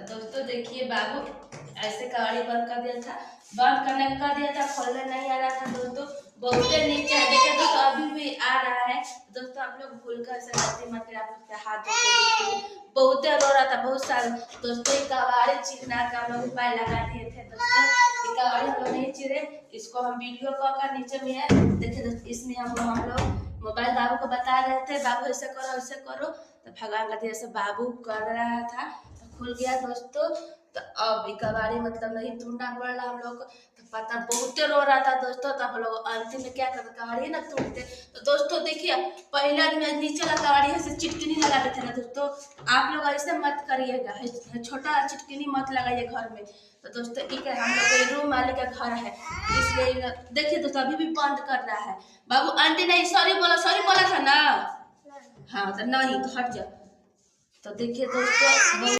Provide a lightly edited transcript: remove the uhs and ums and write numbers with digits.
दोस्तों देखिए बाबू ऐसे कबाड़ी बंद कर दिया था, बंद करने कर दिया था, खोलने नहीं आ रहा था दोस्तों। बहुत नीचे है, देखिए दोस्तों अभी भी आ रहा है। दोस्तों आप लोग भूल कर ऐसे गलती मत करिए, आप लोग के हाथ बहुत रो रहा था बहुत सारा। दोस्तों ये कबाड़ी चीरना का हम लोग उपाय लगा दिए थे दोस्तों। ये कबाड़ी हम लोग नहीं चीरे, इसको हम वीडियो कॉल कर नीचे में है देखिए दोस्तों, इसमें हम लोग मोबाइल बाबू को बता रहे थे, बाबू ऐसे करो तो भगवान का दिया से बाबू कर रहा था तो खुल गया दोस्तों। तो अब कबाड़ी मतलब नहीं टूटना पड़ रहा हम लोग को, तो पता बहुत रो रहा था दोस्तों। तो हम लोग अंतिम में क्या करते, कबाड़ी ना टूटते। तो दोस्तों देखिए पहले आदमी नीचे वाला कबाड़ी से चिटकिनी लगा देते ना दोस्तों, आप लोग ऐसे मत करिएगा, छोटा चिटकिनी मत लगाइए घर में। तो दोस्तों ठीक है, हम लोग के रूम वाले का घर है इसलिए देखिए दोस्तों अभी भी बंद कर रहा है। बाबू आंटी नहीं सॉरी बोला था ना, हाँ तो नहीं तो हट जाओ। तो देखिए दोस्तों